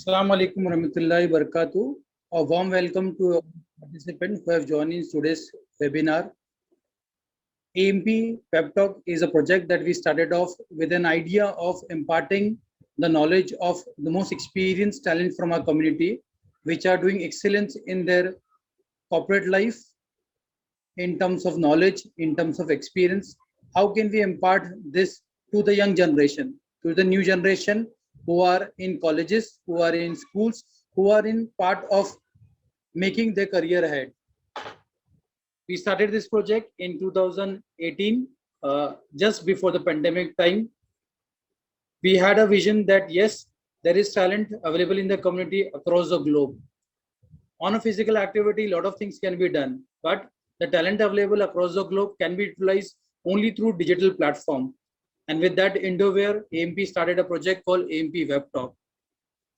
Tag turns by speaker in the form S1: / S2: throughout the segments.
S1: Assalamu alaikum warahmatullahi wabarakatuh. A warm welcome to participants who have joined in today's webinar. AMP Pep Talk is a project that we started off with an idea of imparting the knowledge of the most experienced talent from our community, which are doing excellence in their corporate life in terms of knowledge, in terms of experience. How can we impart this to the young generation, to the new generation who are in colleges, who are in schools, who are in part of making their career ahead? We started this project in 2018, just before the pandemic time. We had a vision that yes, there is talent available in the community across the globe. On a physical activity, a lot of things can be done, but the talent available across the globe can be utilized only through digital platform. And with that endeavor, AMP started a project called AMP Web Talk.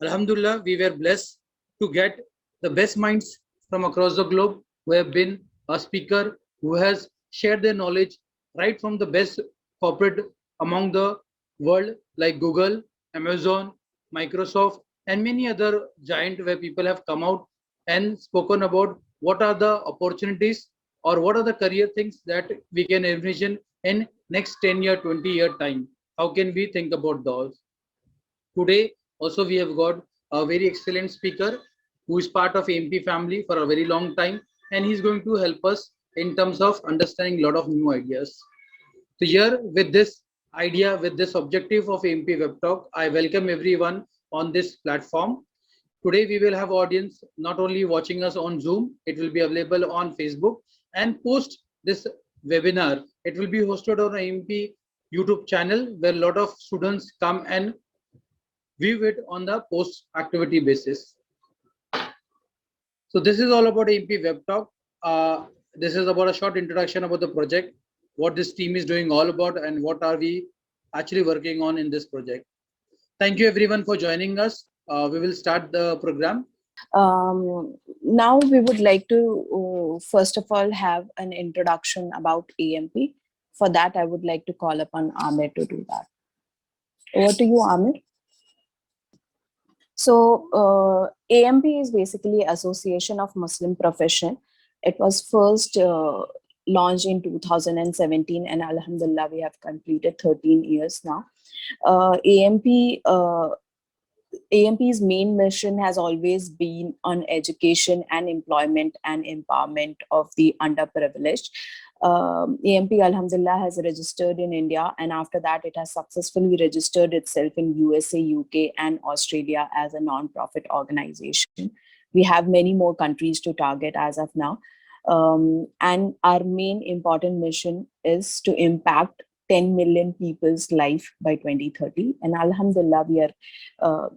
S1: Alhamdulillah, we were blessed to get the best minds from across the globe who have been a speaker, who has shared their knowledge right from the best corporate among the world, like Google, Amazon, Microsoft, and many other giant where people have come out and spoken about what are the opportunities or what are the career things that we can envision in next 10-year, 20-year time. How can we think about those? Today, also we have got a very excellent speaker who is part of AMP family for a very long time, and he's going to help us in terms of understanding a lot of new ideas. So here with this idea, with this objective of AMP Web Talk, I welcome everyone on this platform. Today we will have audience not only watching us on Zoom, it will be available on Facebook, and post this webinar, it will be hosted on AMP YouTube channel where a lot of students come and view it on the post activity basis. So this is all about AMP Web Talk. This is about a short introduction about the project, what this team is doing all about, and what are we actually working on in this project. Thank you everyone for joining us. We will start the program.
S2: Now we would like to first of all have an introduction about AMP. For that, I would like to call upon Amir to do that. Over to you, Amir. So AMP is basically Association of Muslim Profession. It was first launched in 2017, and Alhamdulillah, we have completed 13 years now. AMP's main mission has always been on education and employment and empowerment of the underprivileged. AMP, Alhamdulillah, has registered in India, and after that, it has successfully registered itself in USA, UK, and Australia as a non-profit organization. We have many more countries to target as of now. And our main important mission is to impact 10 million people's life by 2030. And Alhamdulillah, we are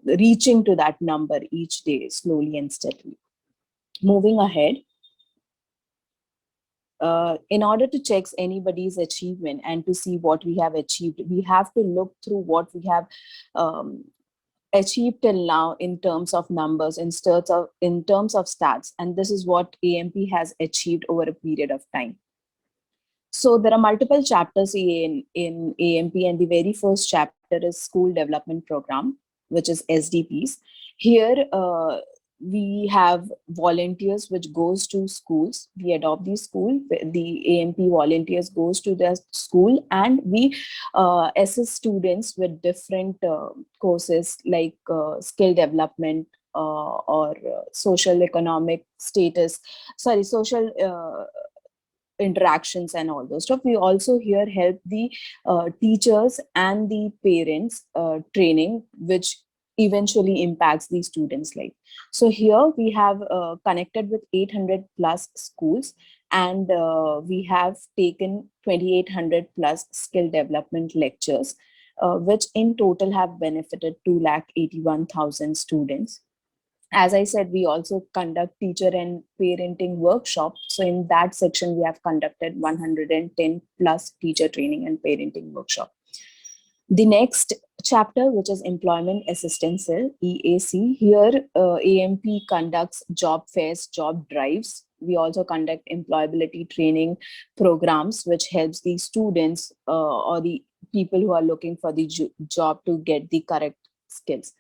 S2: reaching to that number each day, slowly and steadily. Moving ahead, in order to check anybody's achievement and to see what we have achieved, we have to look through what we have achieved till now in terms of numbers, in terms of stats. And this is what AMP has achieved over a period of time. So there are multiple chapters in AMP, and the very first chapter is School Development Program, which is SDPs. Here, we have volunteers which goes to schools. We adopt the school, the AMP volunteers goes to the school, and we assist students with different courses like skill development or social economic status, social interactions and all those stuff. We also here help the teachers and the parents training, which eventually impacts the students' life. So here we have connected with 800 plus schools, and we have taken 2,800 plus skill development lectures, which in total have benefited 281,000 students. As I said, we also conduct teacher and parenting workshops. So in that section, we have conducted 110 plus teacher training and parenting workshop. The next chapter, which is Employment Assistance Cell, EAC. Here, AMP conducts job fairs, job drives. We also conduct employability training programs, which helps the students or the people who are looking for the job to get the correct skills.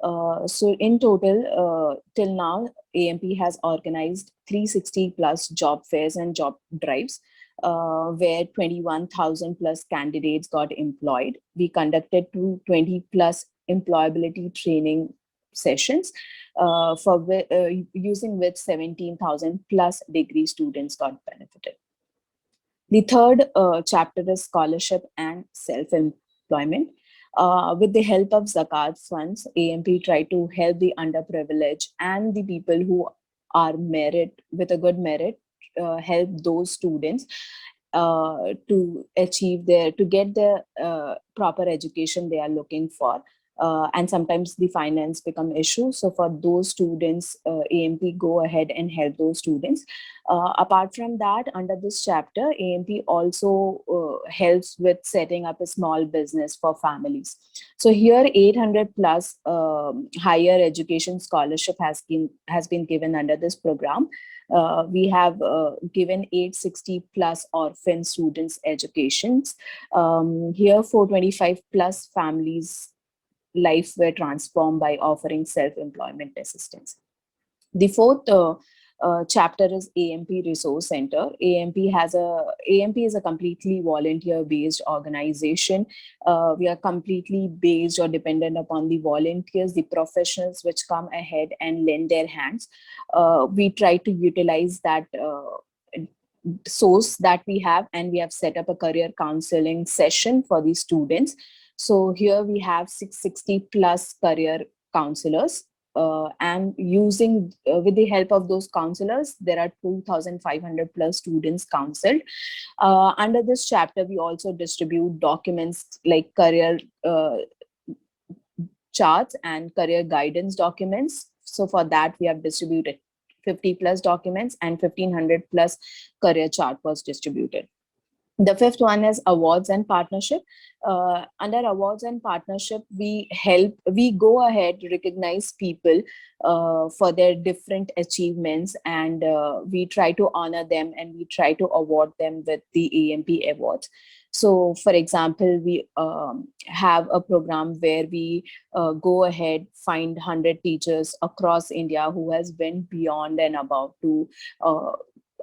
S2: So in total, till now, AMP has organized 360 plus job fairs and job drives, where 21,000 plus candidates got employed. We conducted 220 plus employability training sessions, using which 17,000 plus degree students got benefited. The third chapter is scholarship and self-employment. With the help of Zakat funds, AMP tried to help the underprivileged and the people who are merit with a good merit, help those students to get the proper education they are looking for. And sometimes the finance become issue. So for those students, AMP go ahead and help those students. Apart from that, under this chapter, AMP also helps with setting up a small business for families. So here, 800 plus higher education scholarship has been given under this program. We have given 860 plus orphan students educations. Here, 425 plus families' life were transformed by offering self-employment assistance. The fourth chapter is AMP Resource Center. AMP is a completely volunteer-based organization. We are completely based or dependent upon the volunteers, the professionals which come ahead and lend their hands. We try to utilize that source that we have, and we have set up a career counseling session for the students. So here we have 660 plus career counselors, and using with the help of those counselors, there are 2,500 plus students counseled. Under this chapter, we also distribute documents like career charts and career guidance documents. So for that, we have distributed 50 plus documents, and 1,500 plus career chart was distributed. The fifth one is awards and partnership. Under awards and partnership, we go ahead, recognize people for their different achievements, and we try to honor them, and we try to award them with the AMP awards. So, for example, we have a program where we go ahead, find 100 teachers across India who has went beyond and above to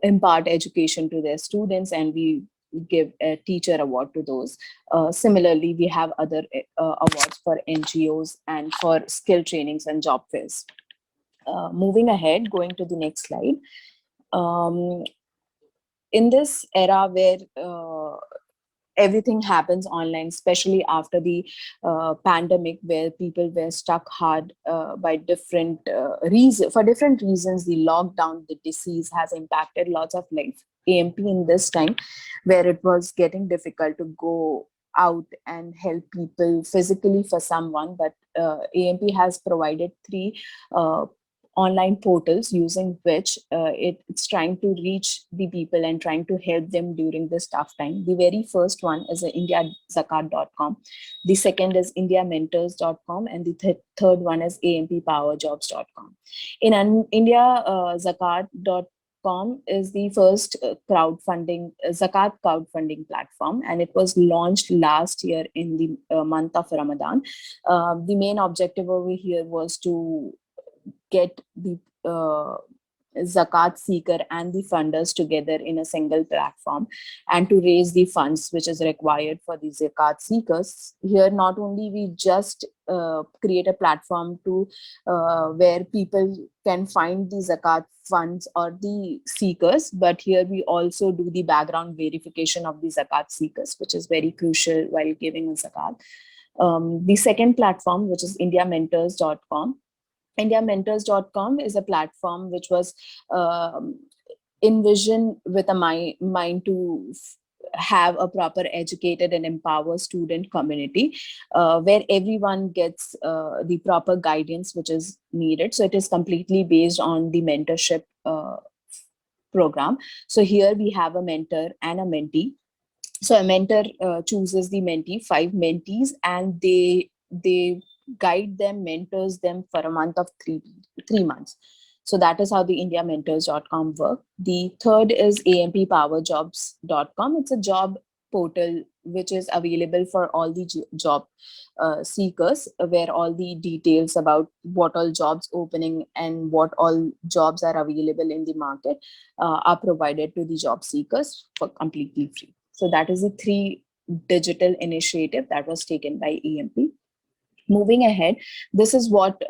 S2: impart education to their students, and we give a teacher award to those. Similarly, we have other awards for NGOs and for skill trainings and job fairs. Moving ahead, going to the next slide. In this era where everything happens online, especially after the pandemic, where people were stuck hard by different reasons. For different reasons, the lockdown, the disease has impacted lots of life. AMP in this time, where it was getting difficult to go out and help people physically for someone, but AMP has provided 3 online portals using which it's trying to reach the people and trying to help them during this tough time. The very first one is indiazakat.com. The second is indiamentors.com, and the third one is amppowerjobs.com. In India, zakat.com is the first zakat crowdfunding platform, and it was launched last year in the month of Ramadan. The main objective over here was to get the zakat seeker and the funders together in a single platform, and to raise the funds which is required for the zakat seekers. Here, not only we just create a platform to where people can find the zakat funds or the seekers, but here we also do the background verification of the zakat seekers, which is very crucial while giving a zakat. The second platform, which is indiamentors.com. indiamentors.com is a platform which was envisioned with a mind to have a proper educated and empowered student community where everyone gets the proper guidance which is needed. So it is completely based on the mentorship program. So here we have a mentor and a mentee. So a mentor chooses the mentee, 5 mentees, and they guide them, mentors them for a month of 3 months. So that is how the indiamentors.com work. The third is amppowerjobs.com. It's a job portal which is available for all the job seekers, where all the details about what all jobs opening and what all jobs are available in the market are provided to the job seekers for completely free. So that is the 3 digital initiative that was taken by AMP. Moving ahead, this is what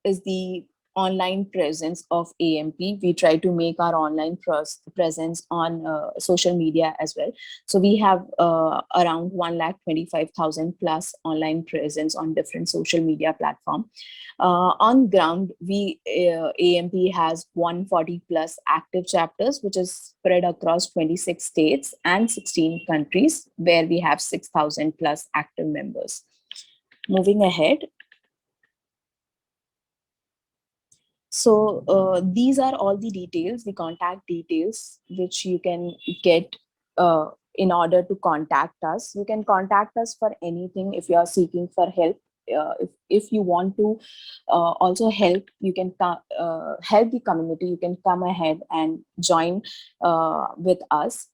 S2: is the online presence of AMP. We try to make our online presence on social media as well. So we have around 1,25,000 plus online presence on different social media platform. On ground, AMP has 140 plus active chapters, which is spread across 26 states and 16 countries, where we have 6,000 plus active members. Moving ahead. So these are all the details, the contact details, which you can get in order to contact us. You can contact us for anything if you are seeking for help. If you want to also help, you can help the community. You can come ahead and join with us.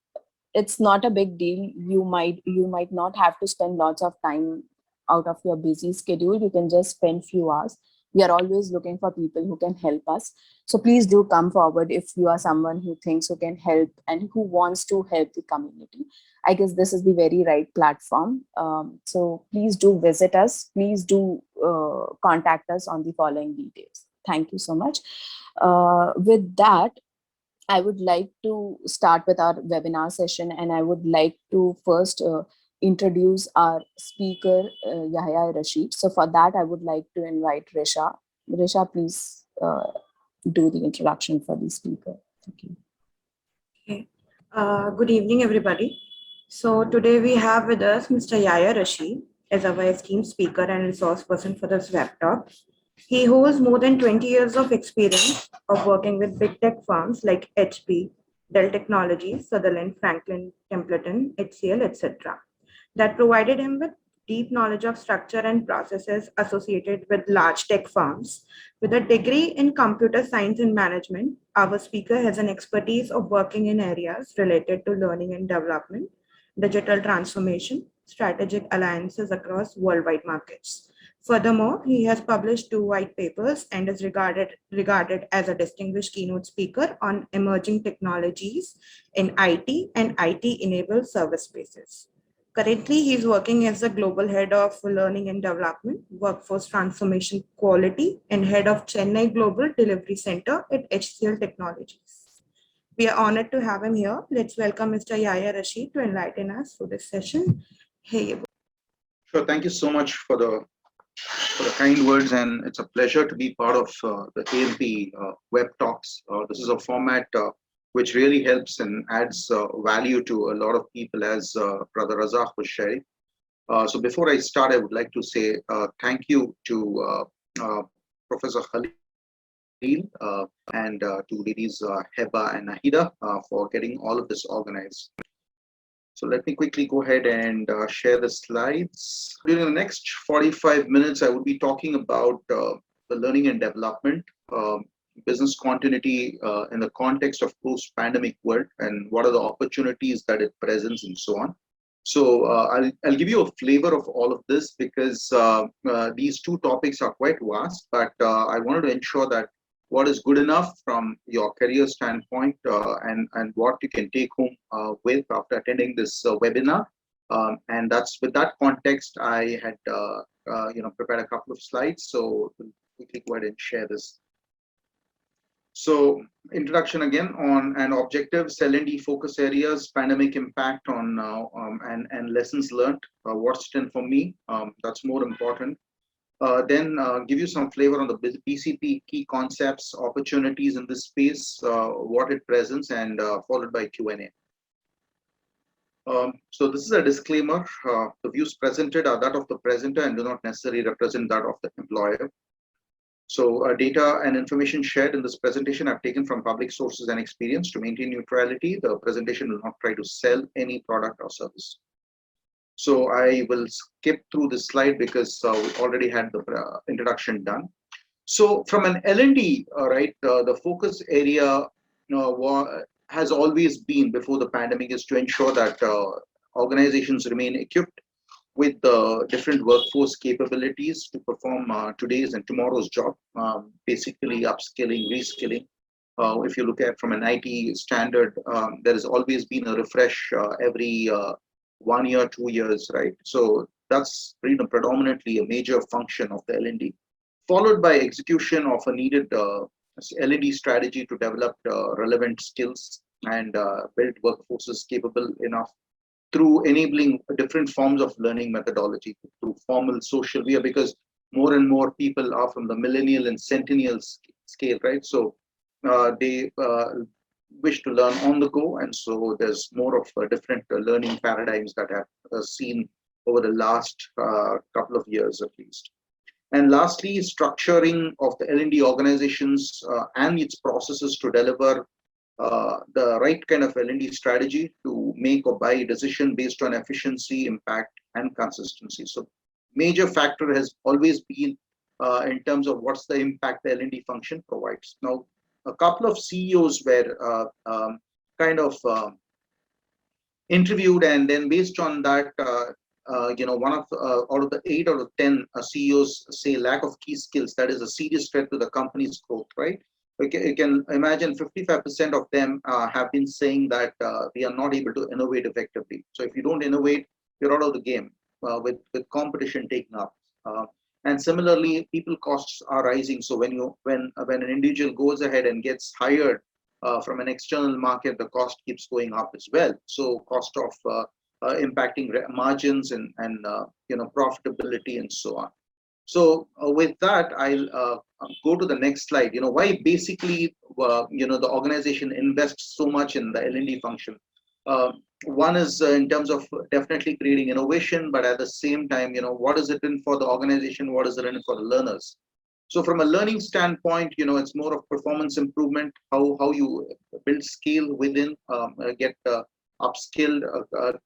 S2: It's not a big deal. You might not have to spend lots of time out of your busy schedule. You can just spend few hours. We are always looking for people who can help us. So please do come forward if you are someone who thinks who can help and who wants to help the community. I guess this is the very right platform. So please do visit us. Please do contact us on the following details. Thank you so much. With that, I would like to start with our webinar session, and I would like to first introduce our speaker, Yahya Rasheed. So for that, I would like to invite Risha. Risha, please do the introduction for the speaker. Thank you.
S3: Okay. Good evening, everybody. So today we have with us Mr. Yahya Rasheed as our esteemed speaker and resource person for this web talk. He holds more than 20 years of experience of working with big tech firms like HP, Dell Technologies, Sutherland, Franklin, Templeton, HCL, etc. that provided him with deep knowledge of structure and processes associated with large tech firms. With a degree in computer science and management, our speaker has an expertise of working in areas related to learning and development, digital transformation, strategic alliances across worldwide markets. Furthermore, he has published 2 white papers and is regarded as a distinguished keynote speaker on emerging technologies in IT and IT-enabled service spaces. Currently, he is working as the Global Head of Learning and Development, Workforce Transformation Quality, and Head of Chennai Global Delivery Center at HCL Technologies. We are honored to have him here. Let's welcome Mr. Yahya Rasheed to enlighten us through this session. Hey.
S4: Sure. Thank you so much for the kind words, and it's a pleasure to be part of the AMP web talks. This is a format which really helps and adds value to a lot of people, as Brother Razak was sharing. So before I start, I would like to say thank you to Professor Khalil and to ladies Heba and Nahida for getting all of this organized. So let me quickly go ahead and share the slides. During the next 45 minutes, I will be talking about the learning and development, business continuity in the context of post-pandemic world, and what are the opportunities that it presents and so on. So I'll give you a flavor of all of this, because these 2 topics are quite vast, but I wanted to ensure that what is good enough from your career standpoint and what you can take home with after attending this webinar. And that's with that context, I had prepared a couple of slides. So we'll quickly go ahead and share this. So introduction again on and objectives, L&D focus areas, pandemic impact on and lessons learned. What's it in for me? That's more important. Then give you some flavor on the BCP key concepts, opportunities in this space, what it presents, and followed by Q&A. So this is a disclaimer. The views presented are that of the presenter and do not necessarily represent that of the employer. So data and information shared in this presentation I've taken from public sources and experience. To maintain neutrality, the presentation will not try to sell any product or service. So I will skip through this slide because we already had the introduction done. So from an L&D, the focus area has always been before the pandemic is to ensure that organizations remain equipped with the different workforce capabilities to perform today's and tomorrow's job, basically upskilling, reskilling. If you look at from an IT standard, there has always been a refresh every 1 year, 2 years, right? So that's predominantly a major function of the L&D, followed by execution of a needed L&D strategy to develop relevant skills and build workforces capable enough through enabling different forms of learning methodology through formal social via, because more and more people are from the millennial and centennial scale, right? So they wish to learn on the go, and so there's more of different learning paradigms that have seen over the last couple of years at least. And lastly, structuring of the L&D organizations and its processes to deliver the right kind of L&D strategy to make or buy a decision based on efficiency, impact, and consistency. So major factor has always been in terms of what's the impact the L&D function provides. Now, a couple of CEOs were kind of interviewed, and then based on that, one of out of the 8 out of 10 CEOs say lack of key skills. That is a serious threat to the company's growth, right? You can imagine 55% of them have been saying that we are not able to innovate effectively. So if you don't innovate, you're out of the game with competition taking up. And similarly, people costs are rising. So when an individual goes ahead and gets hired from an external market, the cost keeps going up as well. So cost of impacting margins and profitability and so on. So with that, I'll go to the next slide. Why basically the organization invests so much in the L&D function. One is in terms of definitely creating innovation, but at the same time, what is it in for the organization? What is it in for the learners? So from a learning standpoint, it's more of performance improvement, how you build skill within, get upskilled,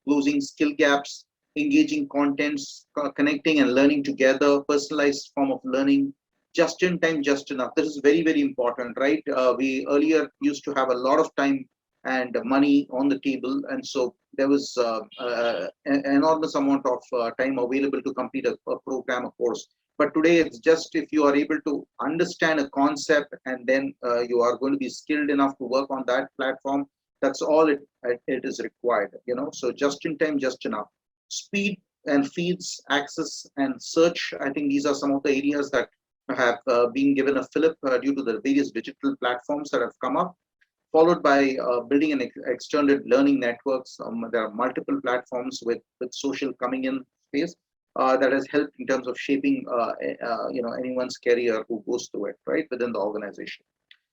S4: closing skill gaps, engaging contents, connecting and learning together, personalized form of learning, just in time, just enough. This is very, very important, right? We earlier used to have a lot of time and money on the table, and so there was an enormous amount of time available to complete a program, of course. But today, it's just if you are able to understand a concept and then you are going to be skilled enough to work on that platform, that's all it is required, So just in time, just enough. Speed and feeds, access and search. I think these are some of the areas that have been given a fillip due to the various digital platforms that have come up, followed by building an extended learning networks. There are multiple platforms with social coming in space that has helped in terms of shaping anyone's career who goes through it, right, within the organization.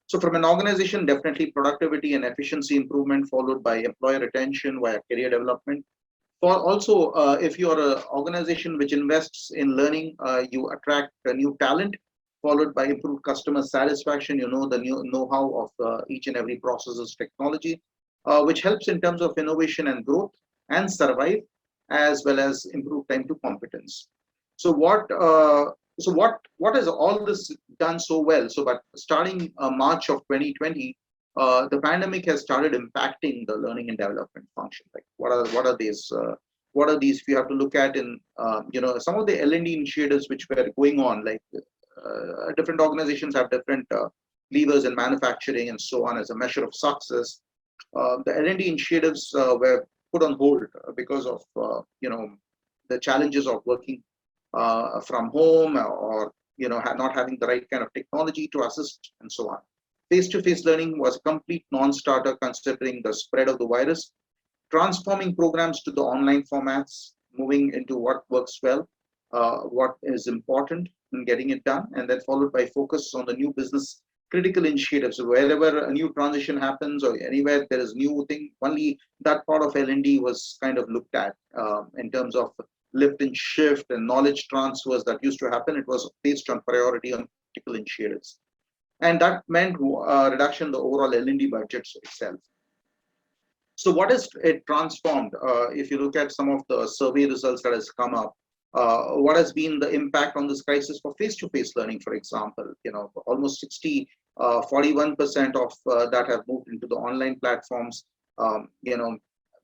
S4: So from an organization, definitely productivity and efficiency improvement, followed by employee retention via career development. For also, if you are an organization which invests in learning, you attract a new talent, followed by improved customer satisfaction. The new know-how of each and every processes technology, which helps in terms of innovation and growth and survive, as well as improve time to competence. So what has all this done so well? So, but starting March of 2020, the pandemic has started impacting the learning and development function. Like what are these? What are these? If you have to look at in some of the L&D initiatives which were going on, like different organizations have different levers in manufacturing and so on as a measure of success. The L&D initiatives were put on hold because of the challenges of working from home or not having the right kind of technology to assist and so on. Face-to-face learning was a complete non-starter considering the spread of the virus. Transforming programs to the online formats, moving into what works well, what is important in getting it done, and then followed by focus on the new business critical initiatives. So wherever a new transition happens or anywhere there is new thing, only that part of L&D was kind of looked at in terms of lift and shift and knowledge transfers that used to happen. It was based on priority on critical initiatives. And that meant reduction in the overall L&D budgets itself. So what is it transformed? If you look at some of the survey results that has come up, what has been the impact on this crisis for face-to-face learning, for example? Almost 41% of that have moved into the online platforms.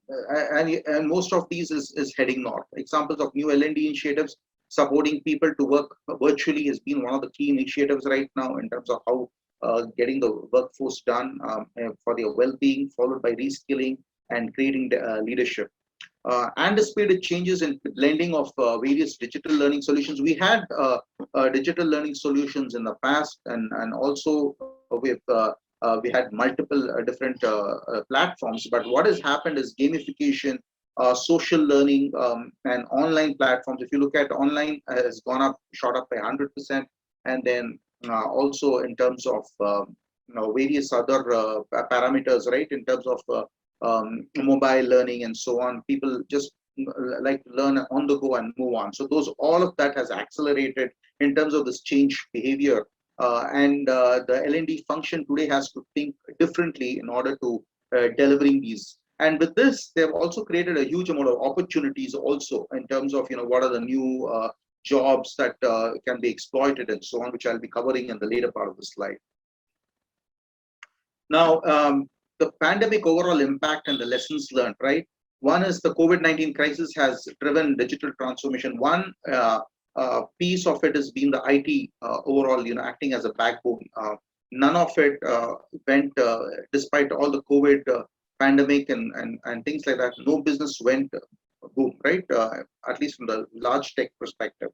S4: and most of these is heading north. Examples of new L&D initiatives supporting people to work virtually has been one of the key initiatives right now in terms of how getting the workforce done for their well-being, followed by reskilling and creating leadership. Anticipated changes in blending of various digital learning solutions. We had digital learning solutions in the past, and also we had multiple different platforms. But what has happened is gamification, social learning, and online platforms. If you look at online, has gone up, shot up by 100%, and then also in terms of various other parameters, right? In terms of mobile learning and so on, people just like learn on the go and move on. So those, all of that has accelerated in terms of this change behavior, and the L&D function today has to think differently in order to delivering these. And with this, they've also created a huge amount of opportunities also in terms of what are the new jobs that can be exploited and so on, which I'll be covering in the later part of the slide. Now, the pandemic overall impact and the lessons learned, right? One is the COVID-19 crisis has driven digital transformation. One piece of it has been the IT overall, acting as a backbone. None of it went, despite all the COVID pandemic and things like that, no business went boom, right? At least from the large tech perspective.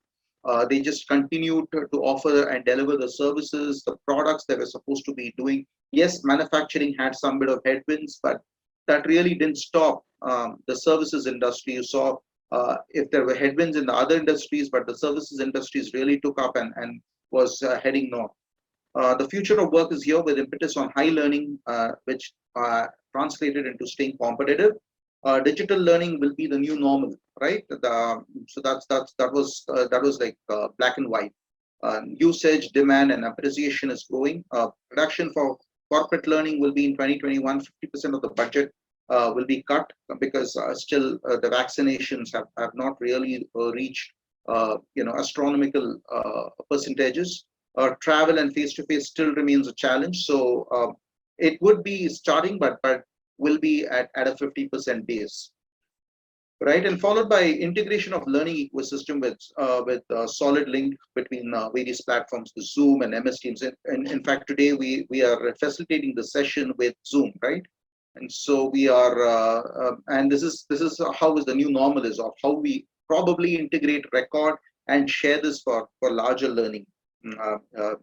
S4: They just continued to offer and deliver the services, the products they were supposed to be doing. Yes, manufacturing had some bit of headwinds, but that really didn't stop the services industry. You saw if there were headwinds in the other industries, but the services industries really took up and was heading north. The future of work is here with impetus on high learning, which translated into staying competitive. Digital learning will be the new normal, right? So that was like black and white. Usage, demand, and appreciation is growing. Production for corporate learning will be in 2021. 50% of the budget will be cut because still the vaccinations have not really reached astronomical percentages. Travel and face-to-face still remains a challenge. So it would be starting, but will be at a 50% base, right? And followed by integration of learning ecosystem with a solid link between various platforms, the Zoom and MS Teams. In fact, today we are facilitating the session with Zoom, right? And so we are, and this is how is the new normal is of how we probably integrate, record, and share this for larger learning.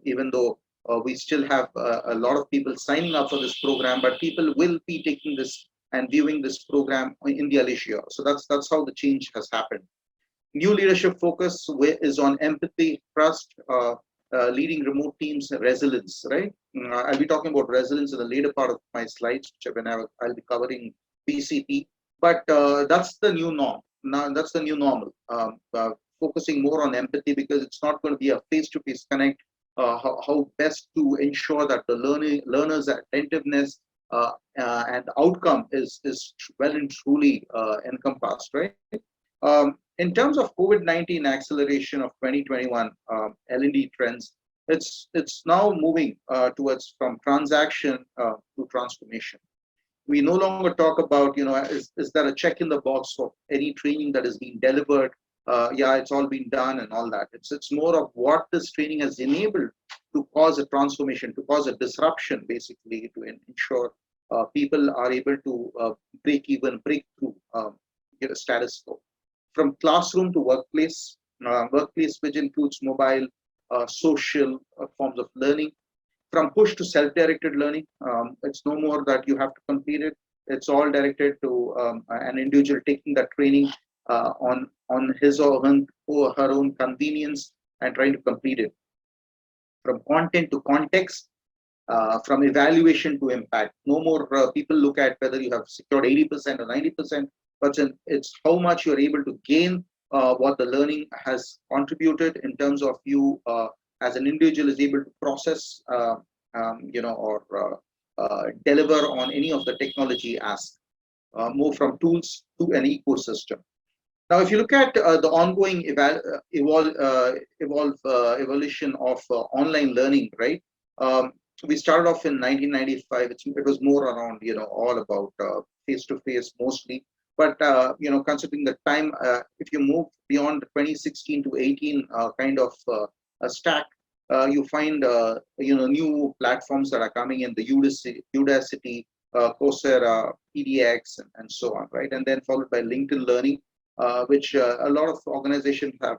S4: Even though we still have a lot of people signing up for this program, but people will be taking this and viewing this program in the Alicia. So that's how the change has happened. New leadership focus is on empathy, trust, leading remote teams, resilience, right? I'll be talking about resilience in the later part of my slides, when I'll be covering BCP. But that's the new norm. Now that's the new normal. Focusing more on empathy because it's not going to be a face-to-face connect. How best to ensure that the learners' attentiveness and outcome is well and truly encompassed, right? In terms of COVID-19 acceleration of 2021 L&D trends, it's now moving towards from transaction to transformation. We no longer talk about, is there a check in the box for any training that is being delivered? Yeah, it's all been done and all that. It's more of what this training has enabled to cause a transformation, to cause a disruption, basically, to ensure people are able to break through, get a status quo. From classroom to workplace, which includes mobile, social forms of learning. From push to self-directed learning, it's no more that you have to complete it. It's all directed to an individual taking that training on his or her own convenience and trying to complete it. From content to context, from evaluation to impact. No more people look at whether you have secured 80% or 90%, but it's how much you're able to gain what the learning has contributed in terms of you as an individual is able to process, or deliver on any of the technology asked. Move from tools to an ecosystem. Now, if you look at the ongoing evolution of online learning, right? We started off in 1995. It was more around, all about face-to-face mostly. But considering the time, if you move beyond 2016 to 18 kind of a stack, you find new platforms that are coming in, the Udacity, Coursera, PDX, and so on, right? And then followed by LinkedIn Learning, which a lot of organizations have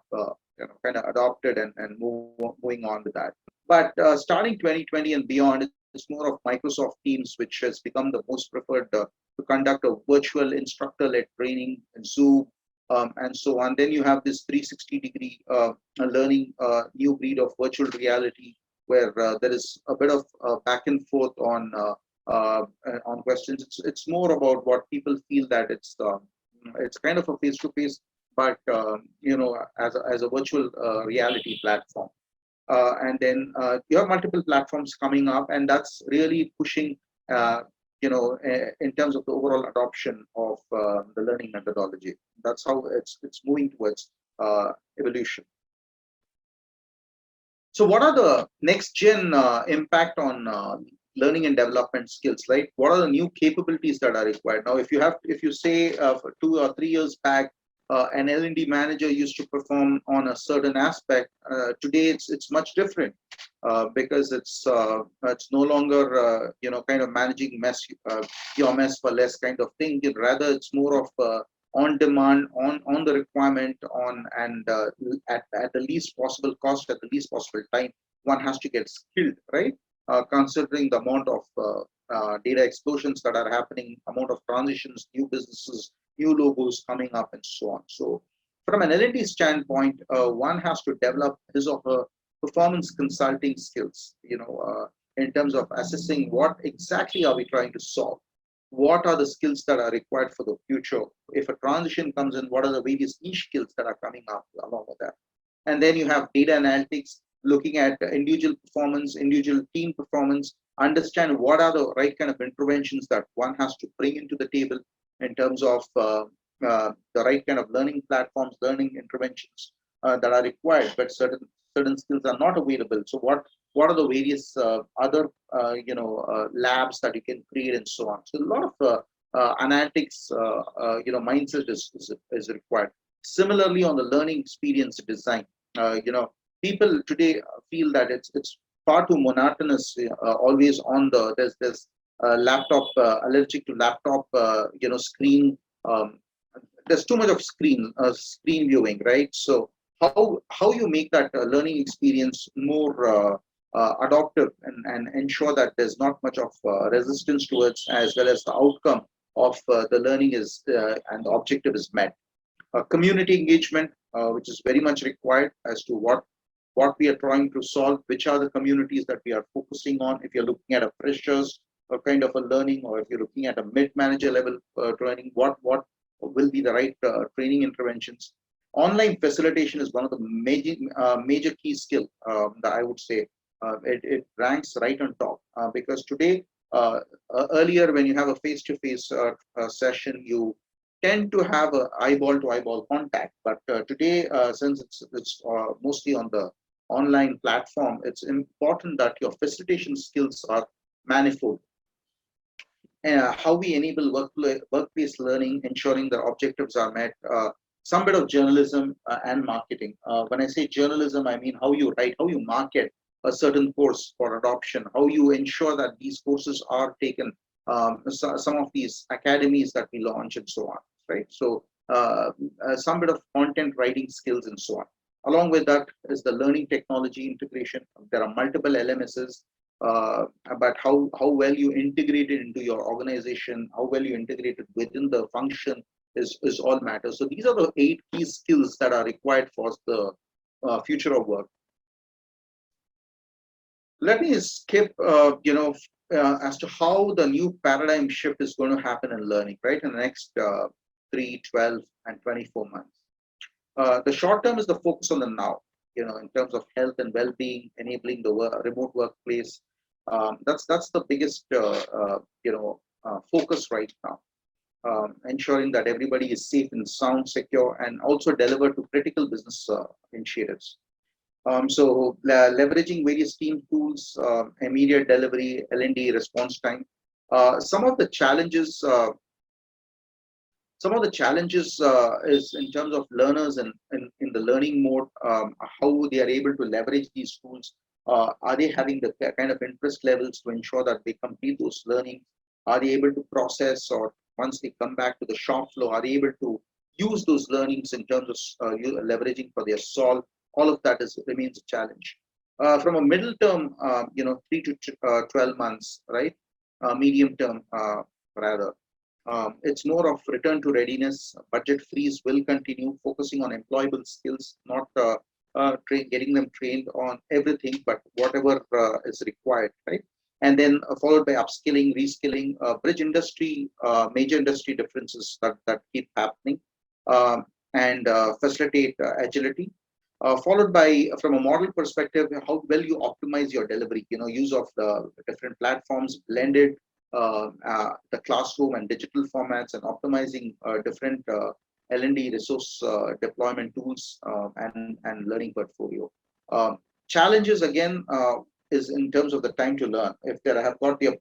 S4: kind of adopted and moving on with that. But starting 2020 and beyond, it's more of Microsoft Teams, which has become the most preferred to conduct a virtual instructor-led training, and Zoom, and so on. Then you have this 360-degree learning, new breed of virtual reality, where there is a bit of back and forth on questions. It's more about what people feel that it's kind of a face-to-face, but as a virtual reality platform. And then you have multiple platforms coming up, and that's really pushing, in terms of the overall adoption of the learning methodology. That's how it's moving towards evolution. So what are the next gen impact on learning and development skills, right? What are the new capabilities that are required? Now, if you say 2 or 3 years back, an L&D manager used to perform on a certain aspect. Today, it's much different because it's no longer kind of managing your mess for less kind of thing. Rather, it's more of on demand, on the requirement, and at the least possible cost, at the least possible time. One has to get skilled, right? Considering the amount of data explosions that are happening, amount of transitions, new businesses, new logos coming up, and so on. So from an L&D standpoint, one has to develop his or her performance consulting skills, in terms of assessing what exactly are we trying to solve. What are the skills that are required for the future? If a transition comes in, what are the various niche skills that are coming up along with that? And then you have data analytics, looking at individual performance, individual team performance, understand what are the right kind of interventions that one has to bring into the table in terms of the right kind of learning platforms, learning interventions that are required, but certain skills are not available. So what are the various other labs that you can create, and so on. So a lot of analytics mindset is required. Similarly, on the learning experience design, people today feel that it's far too monotonous, always on there's laptop, allergic to laptop screen. There's too much of screen viewing, right? So how you make that learning experience more adaptive and ensure that there's not much of resistance towards, as well as the outcome of the learning is and the objective is met. Community engagement, which is very much required as to what we are trying to solve, which are the communities that we are focusing on. If you're looking at a freshers kind of a learning, or if you're looking at a mid-manager level training, what will be the right training interventions. Online facilitation is one of the major key skill that I would say it ranks right on top, because today, earlier when you have a face-to-face session, you tend to have a eyeball-to-eyeball contact, but today, since it's mostly on the online platform, it's important that your facilitation skills are manifold. How we enable workplace learning, ensuring that objectives are met, some bit of journalism and marketing. When I say journalism, I mean how you write, how you market a certain course for adoption, how you ensure that these courses are taken, some of these academies that we launch, and so on, right? So some bit of content writing skills, and so on. Along with that is the learning technology integration. There are multiple LMSs, but how well you integrate it into your organization, how well you integrate it within the function is all matters. So these are the 8 key skills that are required for the future of work. Let me skip, as to how the new paradigm shift is going to happen in learning, right, in the next 3, 12, and 24 months. The short term is the focus on the now, in terms of health and well-being, enabling the remote workplace. That's the biggest, focus right now. Ensuring that everybody is safe and sound, secure, and also deliver to critical business initiatives. So leveraging various team tools, immediate delivery, L&D response time. Some of the challenges Some of the challenges is in terms of learners and in the learning mode, how they are able to leverage these tools. Are they having the kind of interest levels to ensure that they complete those learning? Are they able to process, or once they come back to the shop floor, are they able to use those learnings in terms of leveraging for their solve? All of that remains a challenge. From a middle term, 3 to 12 months, right? Medium term, rather. It's more of return to readiness. Budget freeze will continue, focusing on employable skills, not getting them trained on everything, but whatever is required, right? And then followed by upskilling, reskilling, bridge industry, major industry differences that keep happening, and facilitate agility. Followed by, from a model perspective, how well you optimize your delivery, use of the different platforms, blended the classroom and digital formats, and optimizing different L&D resource deployment tools, and learning portfolio. Challenges again is in terms of the time to learn. If they have got your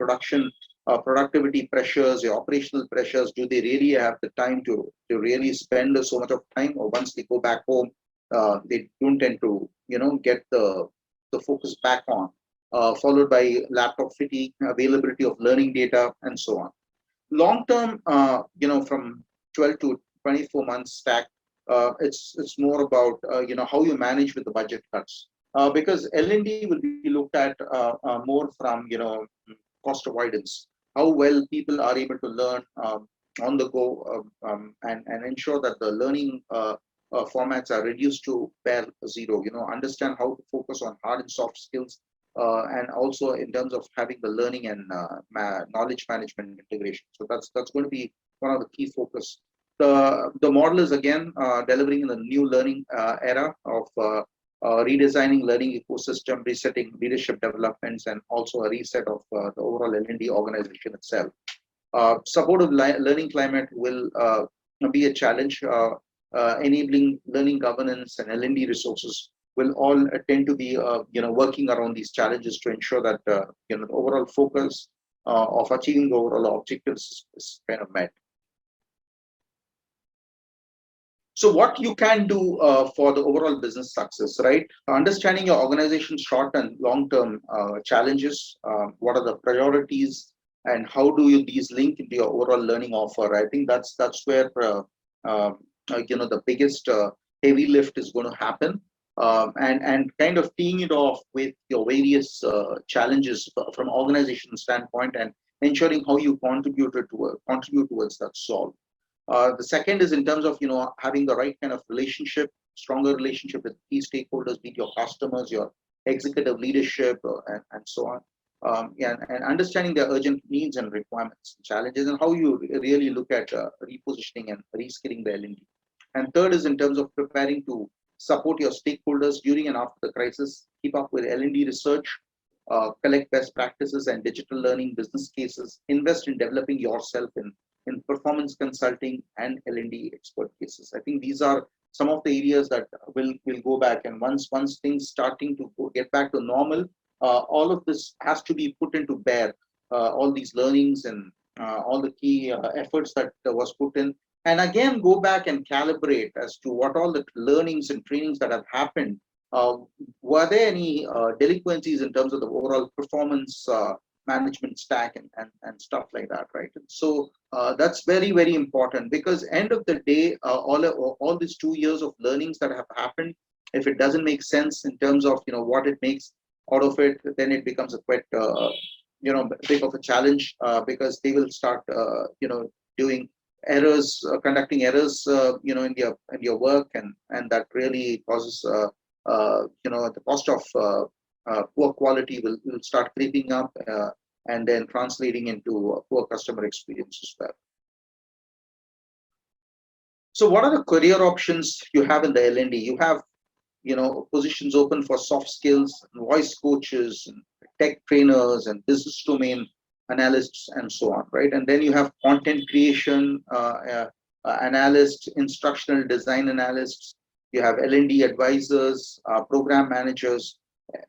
S4: productivity pressures, your operational pressures, do they really have the time to really spend so much of time? Or once they go back home, they don't tend to get the focus back on. Followed by laptop fatigue, availability of learning data, and so on. Long term, from 12 to 24 months stack, it's more about how you manage with the budget cuts, because L&D will be looked at more from cost avoidance, how well people are able to learn on the go, and ensure that the learning formats are reduced to bare zero. Understand how to focus on hard and soft skills, and also in terms of having the learning and knowledge management integration. So that's going to be one of the key focus. The model is again delivering in the new learning era of redesigning learning ecosystem, resetting leadership developments, and also a reset of the overall L&D organization itself. Supportive learning climate will be a challenge. Enabling learning governance and L&D resources will all tend to be working around these challenges to ensure that the overall focus of achieving the overall objectives is kind of met. So what you can do for the overall business success, right? Understanding your organization's short and long-term challenges, what are the priorities, and how do these link into your overall learning offer? I think that's where the biggest heavy lift is going to happen. And kind of teeing it off with your various challenges from organization standpoint, and ensuring how you contribute towards that solve. The second is in terms of having the right kind of relationship, stronger relationship with key stakeholders, be it your customers, your executive leadership, and so on. And understanding their urgent needs and requirements, challenges, and how you really look at repositioning and reskilling the L&D. And third is in terms of preparing to support your stakeholders during and after the crisis, keep up with L&D research, collect best practices and digital learning business cases, invest in developing yourself in performance consulting and L&D expert cases. I think these are some of the areas that will go back. And once things starting to get back to normal, all of this has to be put into bear, all these learnings and all the key efforts that was put in. And again, go back and calibrate as to what all the learnings and trainings that have happened. Were there any delinquencies in terms of the overall performance management stack and stuff like that, right? So that's very, very important, because end of the day, all these 2 years of learnings that have happened, if it doesn't make sense in terms of what it makes out of it, then it becomes a quite big of a challenge, because they will start doing errors, conducting errors in your work, and that really causes the cost of poor quality will start creeping up, and then translating into poor customer experience as well. So what are the career options you have in the L&D? You have positions open for soft skills, and voice coaches, and tech trainers, and business domain analysts, and so on, right? And then you have content creation analysts, instructional design analysts. You have L&D advisors, program managers,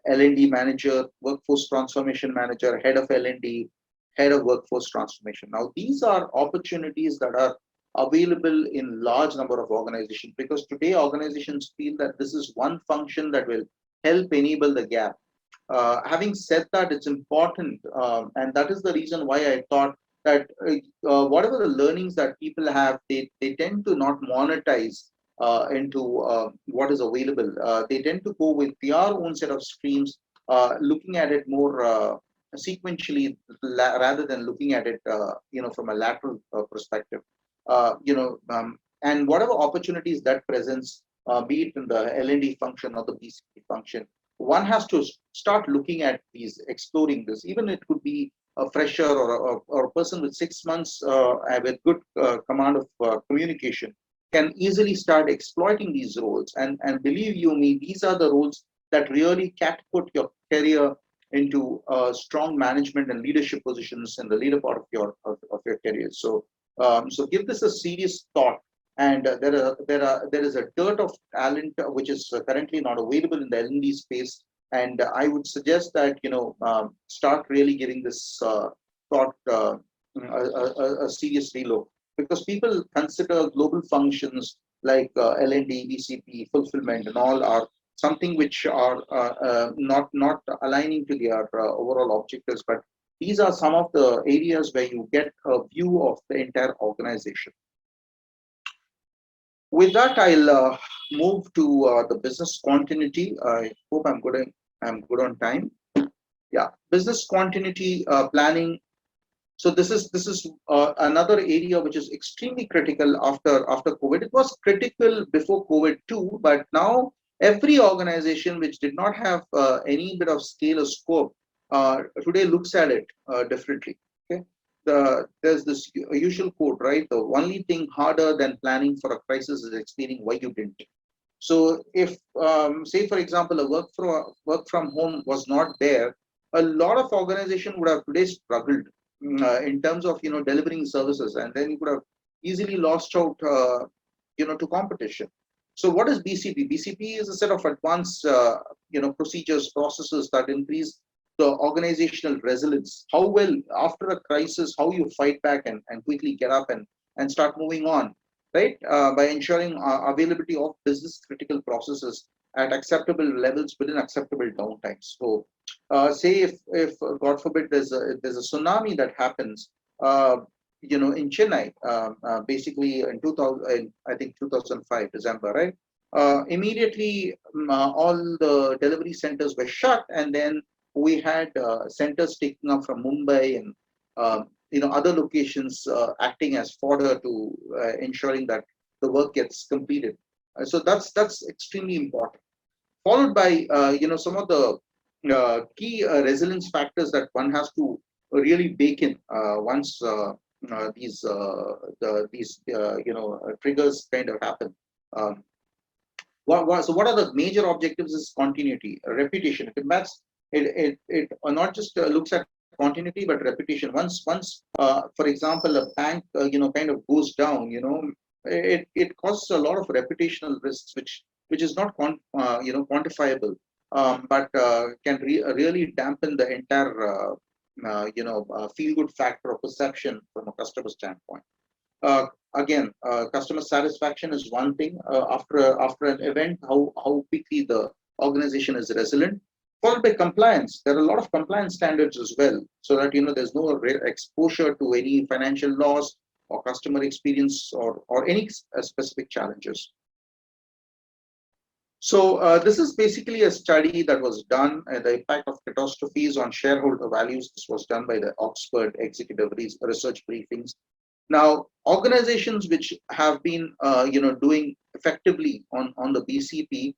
S4: L&D manager, workforce transformation manager, head of L&D, head of workforce transformation. Now, these are opportunities that are available in large number of organizations, because today organizations feel that this is one function that will help enable the gap. Having said that, it's important, and that is the reason why I thought that whatever the learnings that people have, they tend to not monetize into what is available. They tend to go with their own set of streams, looking at it more sequentially rather than looking at it, from a lateral perspective. And whatever opportunities that presents, be it in the L&D function or the BCP function, one has to start looking at these, exploring this. Even it could be a fresher or a person with 6 months with good command of communication can easily start exploiting these roles. And believe you me, these are the roles that really catapult your career into strong management and leadership positions in the later part of your career. So give this a serious thought. And there is a dearth of talent which is currently not available in the L&D space. And I would suggest that start really giving this thought a serious relook, because people consider global functions like L&D, BCP, fulfillment, and all are something which are not aligning to their overall objectives. But these are some of the areas where you get a view of the entire organization. With that, I'll move to the business continuity. I hope I'm good on time. Yeah, business continuity planning. So this is another area which is extremely critical after COVID. It was critical before COVID too, but now every organization which did not have any bit of scale or scope today looks at it differently. Okay. There's this usual quote, right? The only thing harder than planning for a crisis is explaining why you didn't. So if, say, for example, a work from home was not there, a lot of organizations would have today struggled in terms of delivering services, and then you could have easily lost out to competition. So what is BCP? BCP is a set of advanced procedures, processes that increase the organizational resilience. How well after a crisis, how you fight back and quickly get up and start moving on, right? By ensuring availability of business critical processes at acceptable levels within acceptable downtimes. So say if God forbid there's a tsunami that happens in Chennai, basically in 2000, I think 2005 December, right? Immediately all the delivery centers were shut, and then we had centers taking up from Mumbai and other locations acting as fodder to ensuring that the work gets completed. So that's extremely important. Followed by some of the key resilience factors that one has to really bake in once these triggers kind of happen. So what are the major objectives? Is continuity, reputation. It not just looks at continuity but reputation. Once for example a bank kind of goes down, it causes a lot of reputational risks which is not quantifiable, but can really dampen the entire feel good factor of perception from a customer standpoint. Again, customer satisfaction is one thing. After an event, how quickly the organization is resilient. Followed by compliance. There are a lot of compliance standards as well, so that there's no exposure to any financial loss or customer experience or any specific challenges. So this is basically a study that was done, the impact of catastrophes on shareholder values. This was done by the Oxford Executive Research Briefings. Now, organizations which have been doing effectively on the BCP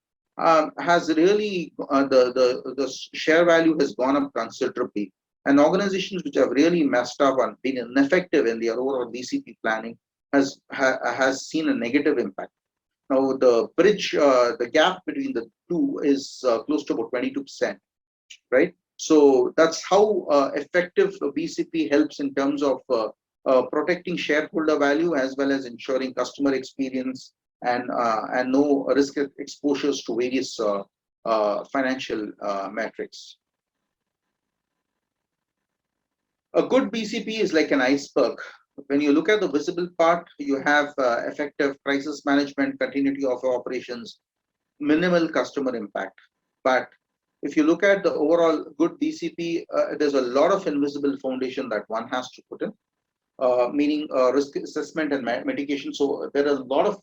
S4: has really the share value has gone up considerably, and organizations which have really messed up and been ineffective in their overall BCP planning has seen a negative impact. Now the bridge, the gap between the two is close to about 22%, right? So that's how effective BCP helps in terms of protecting shareholder value as well as ensuring customer experience and no risk exposures to various financial metrics. A good BCP is like an iceberg. When you look at the visible part, you have effective crisis management, continuity of operations, minimal customer impact. But if you look at the overall good BCP, there's a lot of invisible foundation that one has to put in, meaning risk assessment and mitigation. So there are a lot of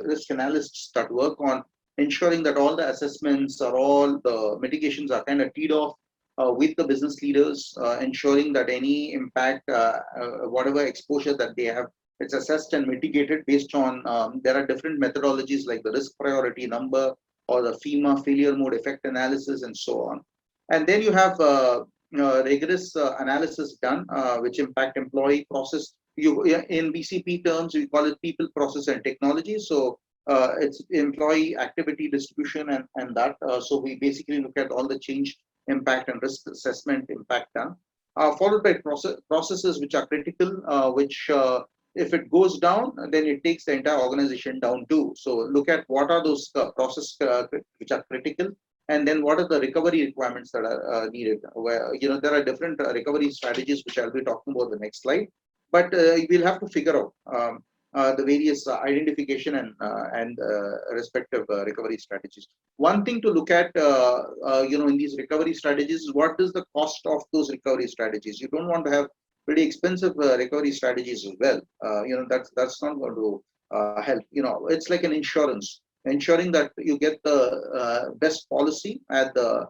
S4: risk analysts that work on ensuring that all the assessments or all the mitigations are kind of teed off with the business leaders, ensuring that any impact, whatever exposure that they have, it's assessed and mitigated based on, there are different methodologies like the risk priority number or the FEMA failure mode effect analysis and so on. And then you have rigorous analysis done, which impact employee process. In BCP terms, we call it people, process, and technology. So it's employee activity distribution and that. So we basically look at all the change impact and risk assessment impact done, followed by processes which are critical, which if it goes down, then it takes the entire organization down too. So look at what are those processes which are critical, and then what are the recovery requirements that are needed. Where there are different recovery strategies which I'll be talking about the next slide, but we'll have to figure out the various identification and respective recovery strategies. One thing to look at, in these recovery strategies is what is the cost of those recovery strategies. You don't want to have pretty expensive recovery strategies as well. That's not going to help. It's like an insurance, ensuring that you get the best policy at the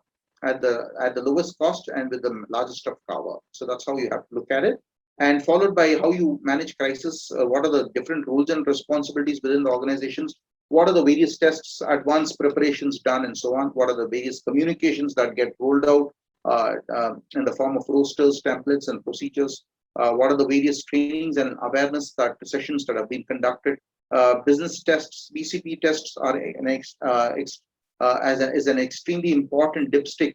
S4: lowest cost and with the largest of cover. So that's how you have to look at it. And followed by how you manage crisis, what are the different roles and responsibilities within the organizations, what are the various tests, advanced preparations done, and so on, what are the various communications that get rolled out in the form of rosters, templates, and procedures, what are the various trainings and awareness sessions that have been conducted. Business tests, BCP tests are is an extremely important dipstick.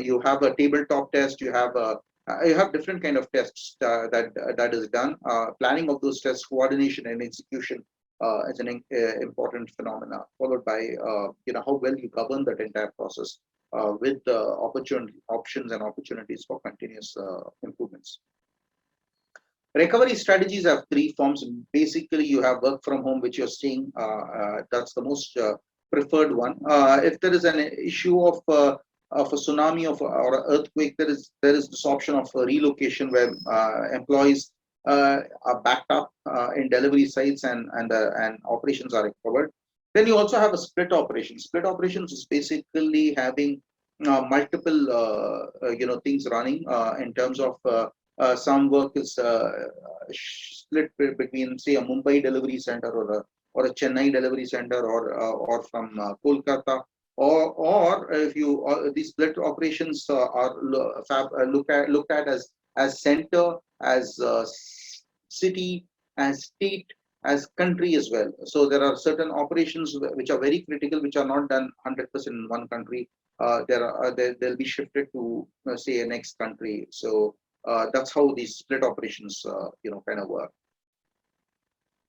S4: You have a tabletop test, you have different kind of tests that is done. Planning of those tests, coordination and execution is an important phenomena, followed by how well you govern that entire process with the options and opportunities for continuous improvements. Recovery strategies have three forms. Basically, you have work from home, which you're seeing. That's the most preferred one. If there is an issue of a tsunami or an earthquake, there is this option of relocation where employees are backed up in delivery sites and operations are recovered. Then you also have a split operation. Split operations is basically having multiple things running in terms of some work is split between, say, a Mumbai delivery center or a Chennai delivery center or from Kolkata. Or if you these split operations are looked at as center, as city, as state, as country as well. So there are certain operations which are very critical, which are not done 100% in one country. They'll be shifted to say a next country. So that's how these split operations kind of work.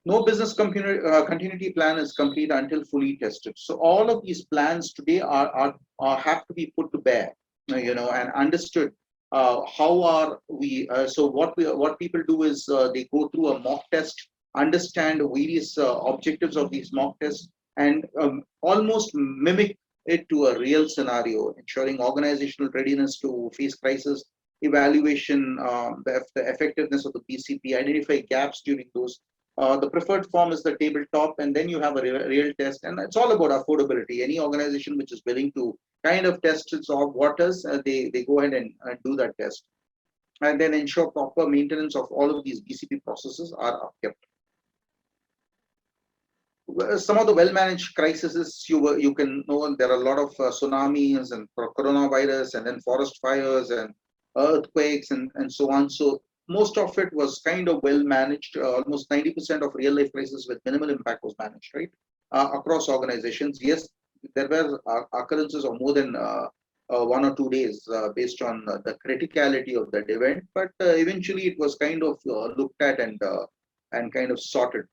S4: No business continuity plan is complete until fully tested. So all of these plans today are have to be put to bear, and understood. How are we? So what people do is they go through a mock test, understand various objectives of these mock tests, and almost mimic it to a real scenario, ensuring organizational readiness to face crisis, evaluation, the effectiveness of the BCP, identify gaps during those. The preferred form is the tabletop, and then you have a real test, and it's all about affordability. Any organization which is willing to kind of test its waters, they go ahead and do that test, and then ensure proper maintenance of all of these BCP processes are kept. Some of the well-managed crises, you can know there are a lot of tsunamis and coronavirus, and then forest fires and earthquakes and so on. So most of it was kind of well managed. Almost 90% of real life crises with minimal impact was managed, right? Across organizations. Yes, there were occurrences of more than 1 or 2 days based on the criticality of that event, but eventually it was kind of looked at and kind of sorted.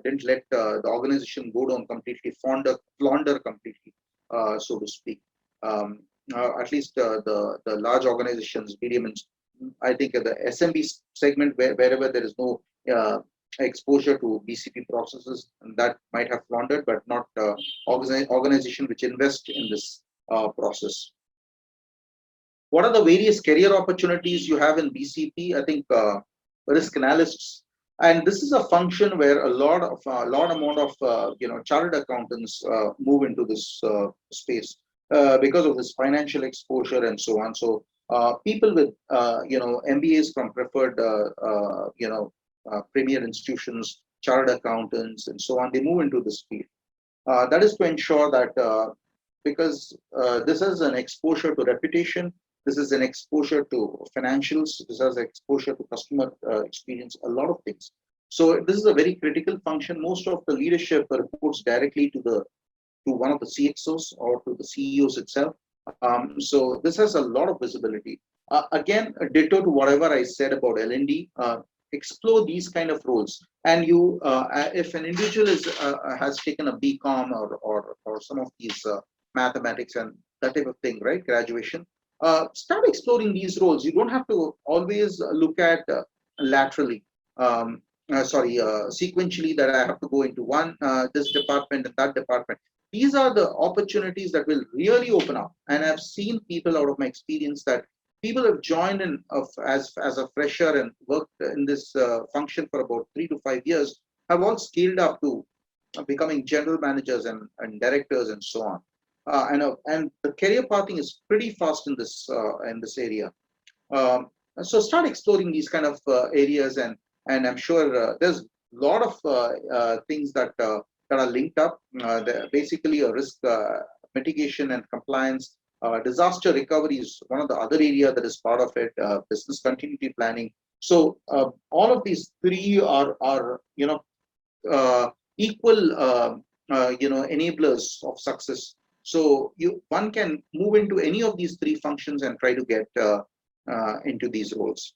S4: Didn't let the organization go down completely, flounder completely, so to speak. At least the large organizations, medium I think the SMB segment, wherever there is no exposure to BCP processes, that might have floundered, but not organization which invest in this process. What are the various career opportunities you have in BCP? I think risk analysts, and this is a function where a lot amount of chartered accountants move into this space because of this financial exposure and so on. So people with MBAs from preferred premier institutions, chartered accountants, and so on, they move into this field. That is to ensure that because this is an exposure to reputation, this is an exposure to financials, this is exposure to customer experience, a lot of things. So this is a very critical function. Most of the leadership reports directly to one of the CXOs or to the CEOs itself. So this has a lot of visibility. Again, a ditto to whatever I said about L&D. Explore these kind of roles, and you, if an individual has taken a BCom or some of these mathematics and that type of thing, right? Graduation. Start exploring these roles. You don't have to always look at laterally. Sequentially, that I have to go into this department and that department. These are the opportunities that will really open up. And I've seen people out of my experience that people have joined in as a fresher and worked in this function for about 3 to 5 years, have all scaled up to becoming general managers and directors and so on. And the career pathing is pretty fast in this area. So start exploring these kind of areas, and I'm sure there's a lot of things that are linked up. Basically, a risk mitigation and compliance. Disaster recovery is one of the other area that is part of it. Business continuity planning. So all of these three are equal enablers of success. So one can move into any of these three functions and try to get into these roles.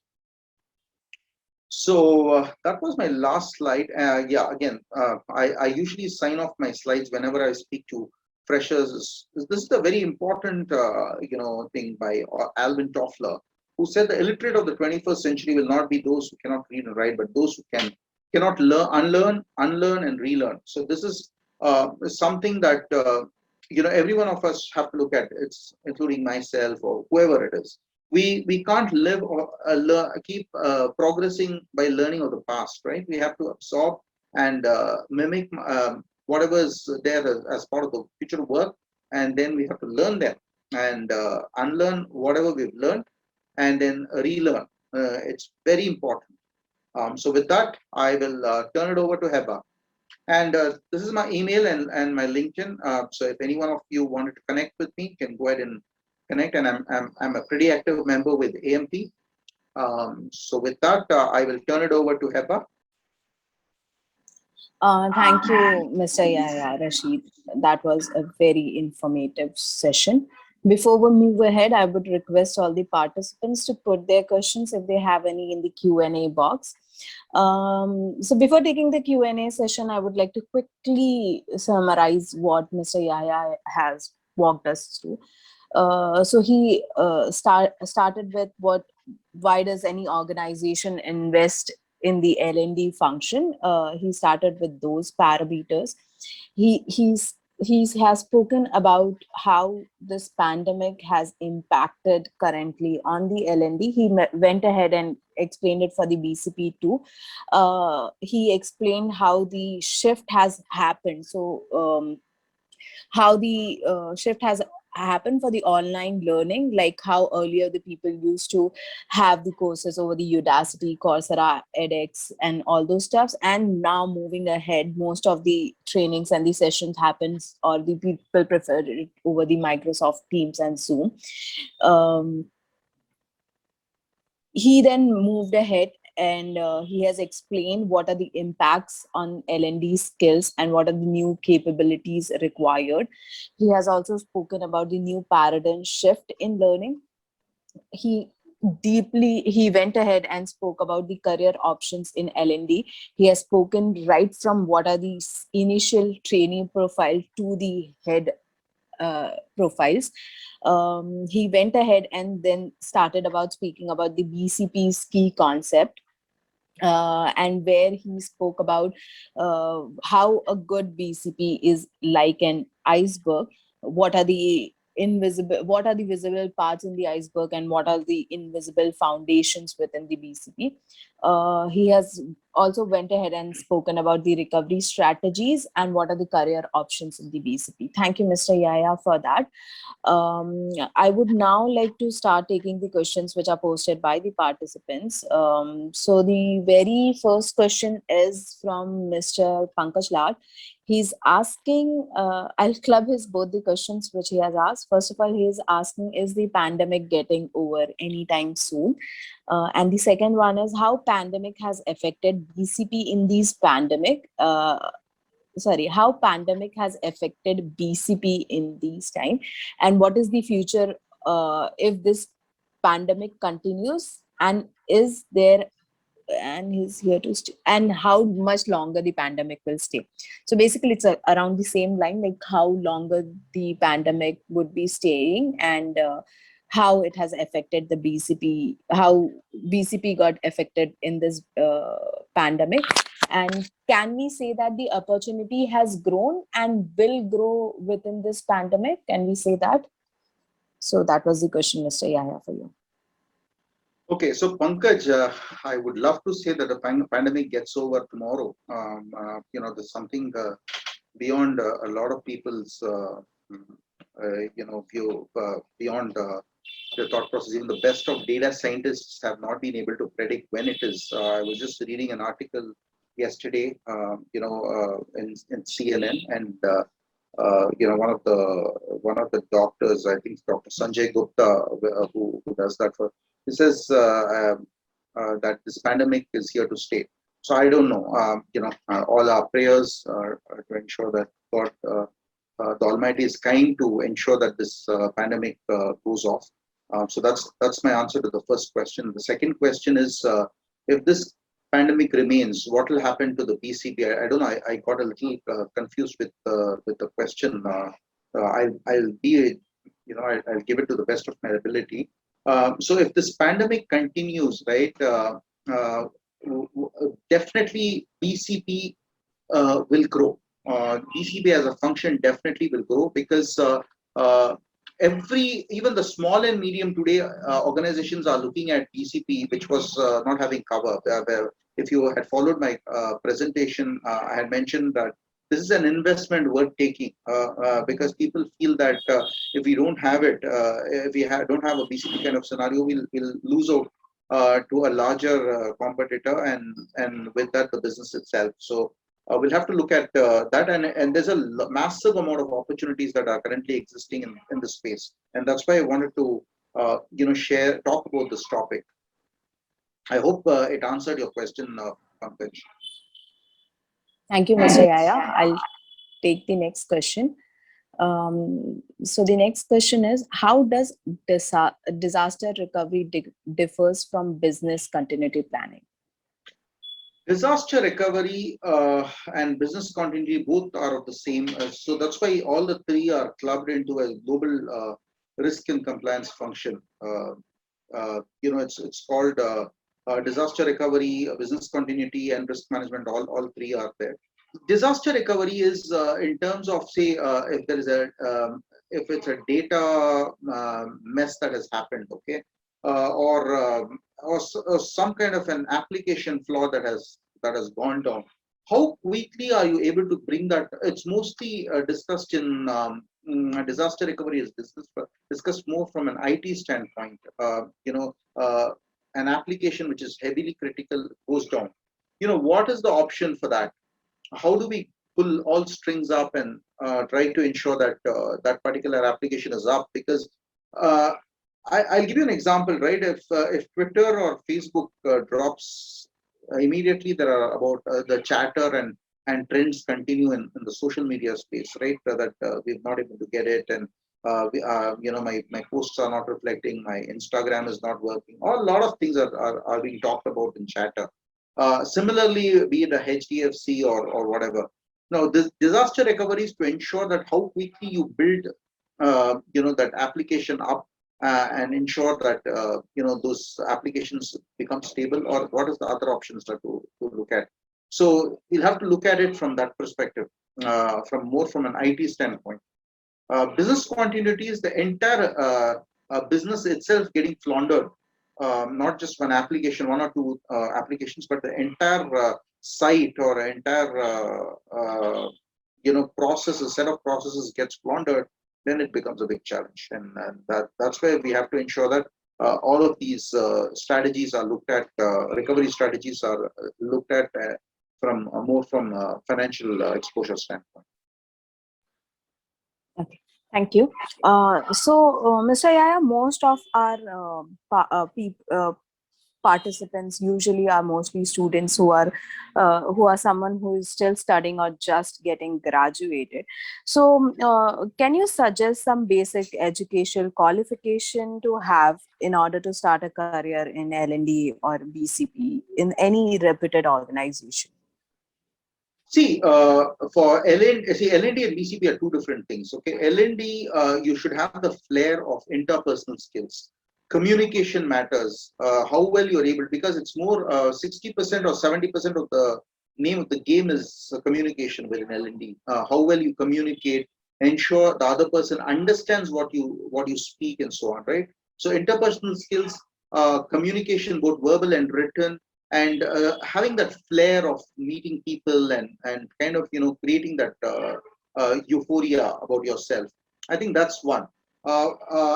S4: So that was my last slide. Again, I usually sign off my slides whenever I speak to freshers. This is a very important thing by Alvin Toffler, who said the illiterate of the 21st century will not be those who cannot read and write, but those who cannot unlearn, and relearn. So this is something that every one of us have to look at. It's including myself or whoever it is. We can't live or keep progressing by learning of the past, right? We have to absorb and mimic whatever is there as part of the future work, and then we have to learn them and unlearn whatever we've learned, and then relearn. It's very important. So with that, I will turn it over to Heba. And this is my email and my LinkedIn. So if any one of you wanted to connect with me, you can go ahead and connect. And I'm a pretty active member with AMP. So with that, I will turn it over to Heba.
S2: Thank you, Mr. Yahya, Rasheed. That was a very informative session. Before we move ahead, I would request all the participants to put their questions if they have any in the Q&A box. So before taking the Q&A session, I would like to quickly summarize what Mr. Yahya has walked us through. So he started with why does any organization invest in the L&D function? He started with those parameters. He has spoken about how this pandemic has impacted currently on the L&D. He went ahead and explained it for the BCP too. He explained how the shift has happened. So how the shift has happened for the online learning, like how earlier the people used to have the courses over the Udacity, Coursera, edX, and all those stuffs. And now moving ahead, most of the trainings and the sessions happens, or the people prefer it over the Microsoft Teams and Zoom. He then moved ahead and he has explained what are the impacts on L&D skills and what are the new capabilities required. He has also spoken about the new paradigm shift in learning. He went ahead and spoke about the career options in L&D. He has spoken right from what are the initial training profile to the head profiles. He went ahead and then started about speaking about the BCP's key concept, and where he spoke about how a good BCP is like an iceberg. What are the visible parts in the iceberg, and what are the invisible foundations within the BCP. He has also went ahead and spoken about the recovery strategies and what are the career options in the BCP. Thank you, Mr. Yahya, for that. I would now like to start taking the questions which are posted by the participants. So the very first question is from Mr. Pankaj Lal. He's asking, I'll club his both the questions which he has asked. First of all, he is asking, is the pandemic getting over anytime soon? And the second one is how pandemic has affected BCP in these pandemic. How pandemic has affected BCP in these time, and what is the future if this pandemic continues, and is there, and he's here to stay, and how much longer the pandemic will stay. So basically it's around the same line, like how longer the pandemic would be staying, and how it has affected the BCP, how BCP got affected in this pandemic. And can we say that the opportunity has grown and will grow within this pandemic? Can we say that? So that was the question, Mr. Yahya, for you.
S4: Okay, so Pankaj, I would love to say that the pandemic gets over tomorrow. There's something beyond a lot of people's, view, beyond the thought process. Even the best of data scientists have not been able to predict when it is. I was just reading an article yesterday, in CNN, and one of the doctors, I think Dr. Sanjay Gupta, who does that for, he says that this pandemic is here to stay. So I don't know. All our prayers are to ensure that God, the Almighty, is kind to ensure that this pandemic goes off. So that's my answer to the first question. The second question is, if this pandemic remains, what will happen to the BCP? I don't know. I got a little confused with the question. I'll be, I'll give it to the best of my ability. So if this pandemic continues, right, definitely BCP will grow. BCP as a function definitely will grow, because even the small and medium today organizations are looking at BCP, which was not having cover. If you had followed my presentation, I had mentioned that this is an investment worth taking, because people feel that if we don't have it, if we don't have a BCP kind of scenario, we'll lose out to a larger competitor, and with that the business itself. So we'll have to look at that, and there's a massive amount of opportunities that are currently existing in this space, and that's why I wanted to talk about this topic. I hope it answered your question, Pankaj.
S2: Thank you, Mr. Yahya. I'll take the next question. So the next question is, how does disaster recovery differs from business continuity planning?
S4: Disaster recovery and business continuity both are of the same. So that's why all the three are clubbed into a global risk and compliance function. It's called disaster recovery, business continuity, and risk management. All three are there. Disaster recovery is in terms of, say, if there is if it's a data mess that has happened, okay, or some kind of an application flaw that has gone down. How quickly are you able to bring that? It's mostly discussed in disaster recovery is discussed more from an IT standpoint. An application which is heavily critical goes down. What is the option for that? How do we pull all strings up and try to ensure that that particular application is up? Because I'll give you an example, right? If Twitter or Facebook drops, immediately there are about the chatter and trends continue in the social media space, right? That we're not able to get it, and my posts are not reflecting, my Instagram is not working. A lot of things are being talked about in chatter. Similarly, be it a HDFC or whatever. Now, this disaster recovery is to ensure that how quickly you build that application up and ensure that those applications become stable, or what is the other options that to look at? So we'll have to look at it from that perspective, from an IT standpoint. Business continuity is the entire business itself getting floundered, not just one application, one or two applications, but the entire site or entire processes, set of processes gets floundered, then it becomes a big challenge. And that's where we have to ensure that all of these strategies are looked at, recovery strategies are looked at from more from financial exposure standpoint.
S2: Okay, thank you. Mr. Yahya, most of our participants usually are mostly students who are someone who is still studying or just getting graduated. So can you suggest some basic educational qualification to have in order to start a career in L&D or BCP in any reputed organization?
S4: See, for L&D and BCP are two different things. Okay, L&D, you should have the flair of interpersonal skills. Communication matters. How well you're able, because it's more 60% or 70% of the name of the game is communication within L&D. How well you communicate, ensure the other person understands what you speak, and so on. Right. So interpersonal skills, communication, both verbal and written, and having that flair of meeting people and kind of creating that euphoria about yourself. I think that's one.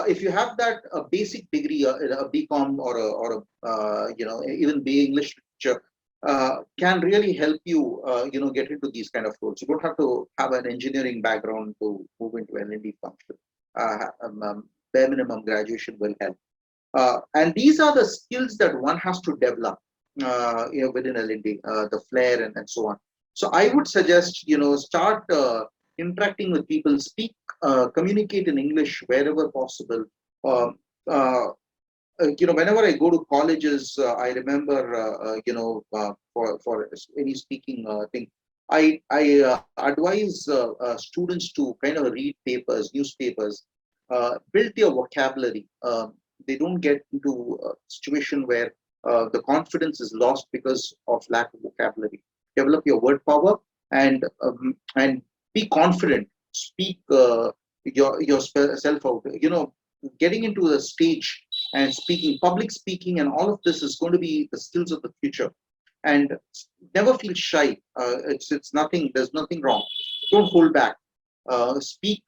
S4: If you have that basic degree, a BCom or even BA English literature, can really help you get into these kind of roles. You don't have to have an engineering background to move into L&D function. Bare minimum graduation will help. And these are the skills that one has to develop within L&D, the flair and so on. So I would suggest start interacting with people, speak, communicate in English wherever possible. Whenever I go to colleges, I remember for any speaking thing, I advise students to kind of read papers, newspapers, build their vocabulary. They don't get into a situation where the confidence is lost because of lack of vocabulary. Develop your word power and be confident. Speak yourself out. Getting into the stage and speaking, public speaking, and all of this is going to be the skills of the future. And never feel shy. It's nothing. There's nothing wrong. Don't hold back. Speak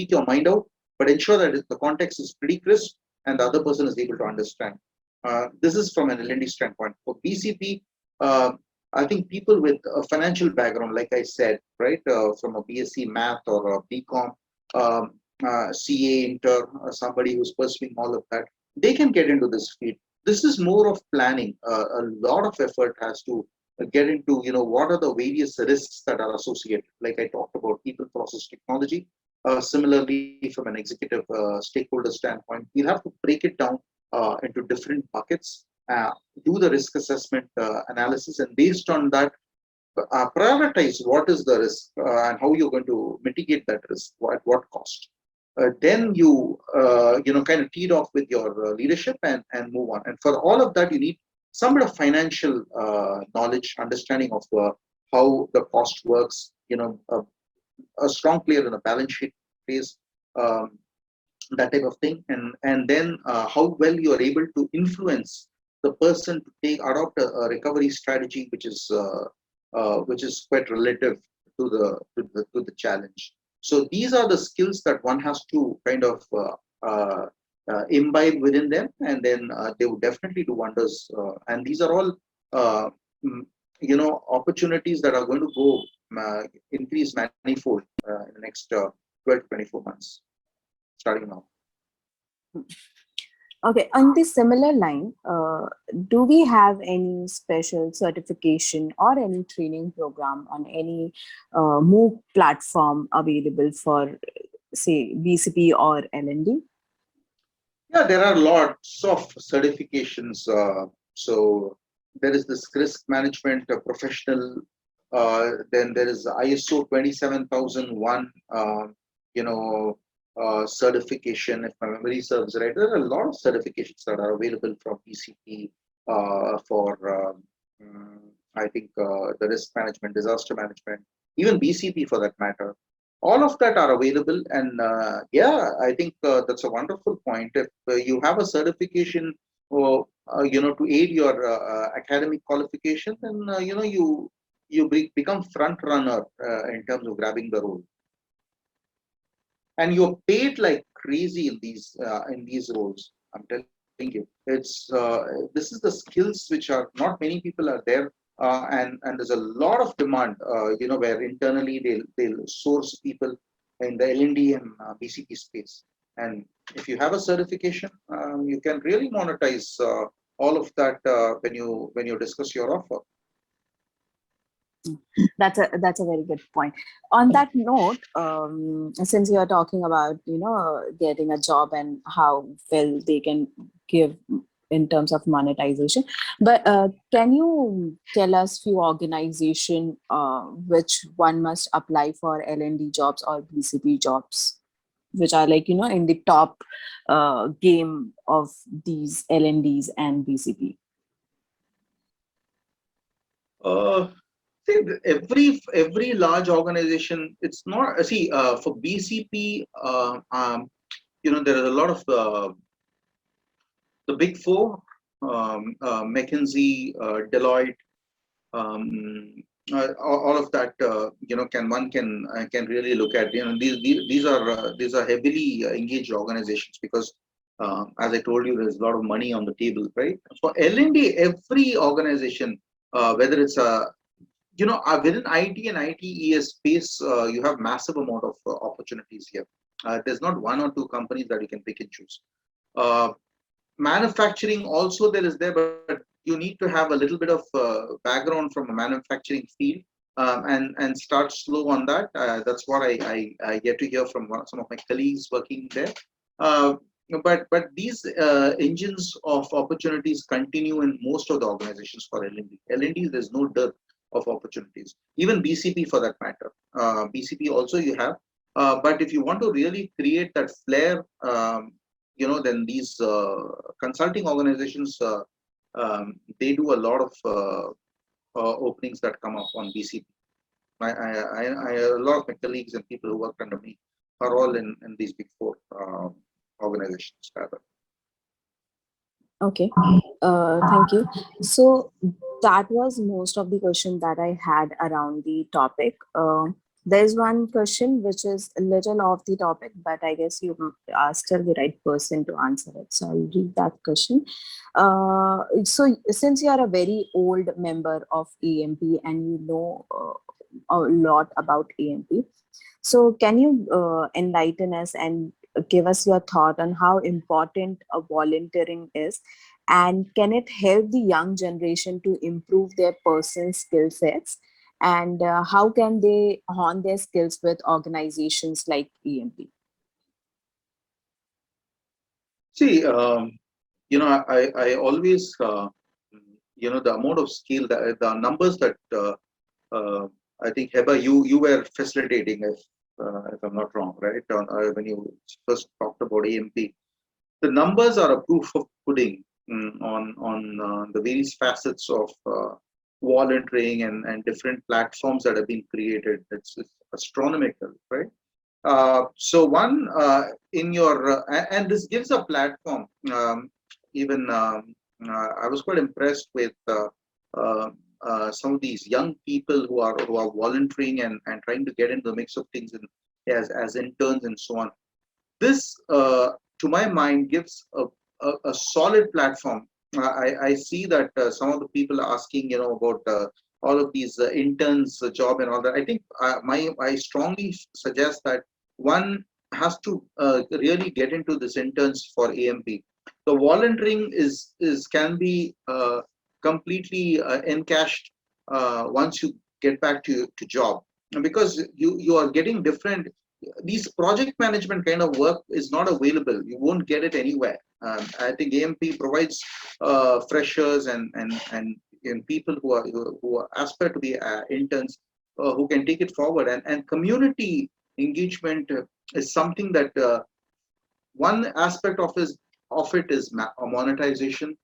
S4: your mind out, but ensure that the context is pretty crisp and the other person is able to understand. This is from an L&D standpoint. For BCP, I think people with a financial background, like I said, right, from a BSc Math or a BCom, CA, Inter, somebody who's pursuing all of that, they can get into this field. This is more of planning. A lot of effort has to get into, what are the various risks that are associated, like I talked about people, process, technology. Similarly, from an executive stakeholder standpoint, we'll have to break it down into different buckets, do the risk assessment analysis, and based on that, prioritize what is the risk and how you're going to mitigate that risk, at what cost. Then you kind of teed off with your leadership and move on. And for all of that, you need some bit of financial knowledge, understanding of how the cost works. A strong player in a balance sheet phase, that type of thing, and then how well you are able to influence the person to adopt a recovery strategy, which is quite relative to the challenge. So these are the skills that one has to kind of imbibe within them, and then they would definitely do wonders. And these are all opportunities that are going to go increase manifold in the next 12 to 24 months, starting now.
S2: Okay, on the similar line, do we have any special certification or any training program on any MOOC platform available for, say, BCP or L&D?
S4: Yeah, there are lots of certifications. So there is this risk management professional. Then there is ISO 27001. certification, if my memory serves right. There are a lot of certifications that are available from BCP for, I think, the risk management, disaster management, even BCP for that matter. All of that are available, and yeah, I think that's a wonderful point. If you have a certification, or to aid your academic qualification, then you become front runner in terms of grabbing the role, and you're paid like crazy in these roles. I'm telling you, it's this is the skills which are not many people are there, and there's a lot of demand. Where internally they'll source people in the L&D and BCP space, and if you have a certification, you can really monetize all of that when you discuss your offer.
S2: That's a very good point. On that note, since you are talking about getting a job and how well they can give in terms of monetization, but can you tell us few organization which one must apply for L&D jobs or BCP jobs, which are like in the top game of these L&Ds and BCP?
S4: See, every large organization, it's not, for BCP, there is a lot of the big four, McKinsey, Deloitte, all of that, can really look at. These are heavily engaged organizations, because as I told you, there's a lot of money on the table, right? For L&D, every organization, whether it's within IT and ITES space, you have massive amount of opportunities here. There's not one or two companies that you can pick and choose. Manufacturing also there is there, but you need to have a little bit of background from a manufacturing field, and start slow on that. That's what I get to hear from some of my colleagues working there. But these engines of opportunities continue in most of the organizations for L&D. L&D, there's no dearth of opportunities. Even BCP for that matter. BCP also you have. But if you want to really create that flair, then these consulting organizations, they do a lot of openings that come up on BCP. A lot of my colleagues and people who work under me are all in these big four organizations rather.
S2: Okay, thank you. So that was most of the question that I had around the topic. There's one question which is a little off the topic, but I guess you are still the right person to answer it. So I'll read that question. So since you are a very old member of AMP and you know a lot about AMP, so can you enlighten us and give us your thought on how important a volunteering is, and can it help the young generation to improve their personal skill sets, and how can they hone their skills with organizations like AMP?
S4: See, I always, the amount of skill, the numbers that I think, Heba, you were facilitating, if I'm not wrong, right? When you first talked about AMP, the numbers are a proof of pudding on the various facets of volunteering and different platforms that have been created. It's astronomical, right? So one in your and this gives a platform. I was quite impressed with some of these young people who are volunteering and trying to get into the mix of things as interns and so on. This, to my mind, gives a solid platform. I see that some of the people are asking, about all of these interns job and all that. I think I strongly suggest that one has to really get into this interns for AMP. The volunteering can be completely encashed once you get back to job, because you are getting different. These project management kind of work is not available. You won't get it anywhere. I think AMP provides freshers and people who aspire to be interns who can take it forward, and community engagement is something that one aspect of it is monetization.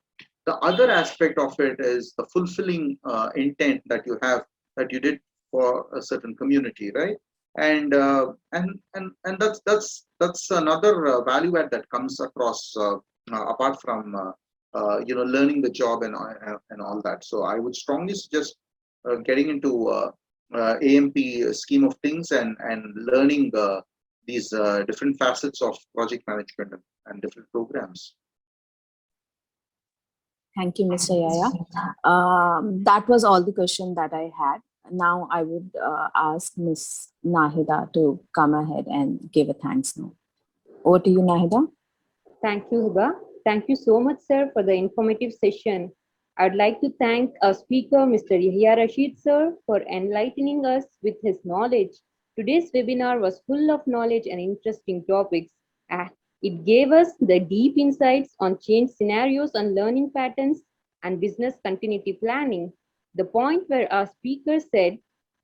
S4: The other aspect of it is the fulfilling intent that you have, that you did for a certain community, right? And that's another value add that comes across apart from learning the job and all that. So I would strongly suggest getting into AMP scheme of things and learning these different facets of project management and different programs.
S2: Thank you, Mr. Yahya. That was all the question that I had. Now I would ask Ms. Nahida to come ahead and give a thanks now. Over to you, Nahida.
S5: Thank you, Huba. Thank you so much, sir, for the informative session. I'd like to thank our speaker, Mr. Yahya Rasheed, sir, for enlightening us with his knowledge. Today's webinar was full of knowledge and interesting topics. It gave us the deep insights on change scenarios and learning patterns and business continuity planning. The point where our speaker said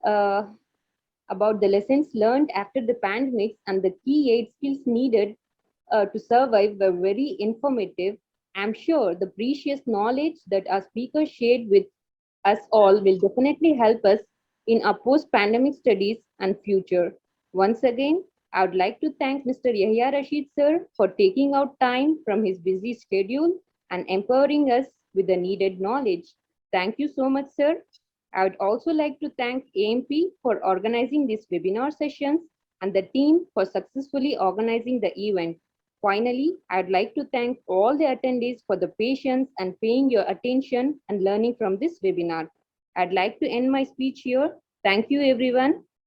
S5: about the lessons learned after the pandemics and the key 8 skills needed to survive were very informative. I'm sure the precious knowledge that our speaker shared with us all will definitely help us in our post-pandemic studies and future. Once again, I would like to thank Mr. Yahya Rasheed, sir, for taking out time from his busy schedule and empowering us with the needed knowledge. Thank you so much, sir. I would also like to thank AMP for organizing these webinar sessions and the team for successfully organizing the event. Finally, I'd like to thank all the attendees for the patience and paying your attention and learning from this webinar. I'd like to end my speech here. Thank you, everyone.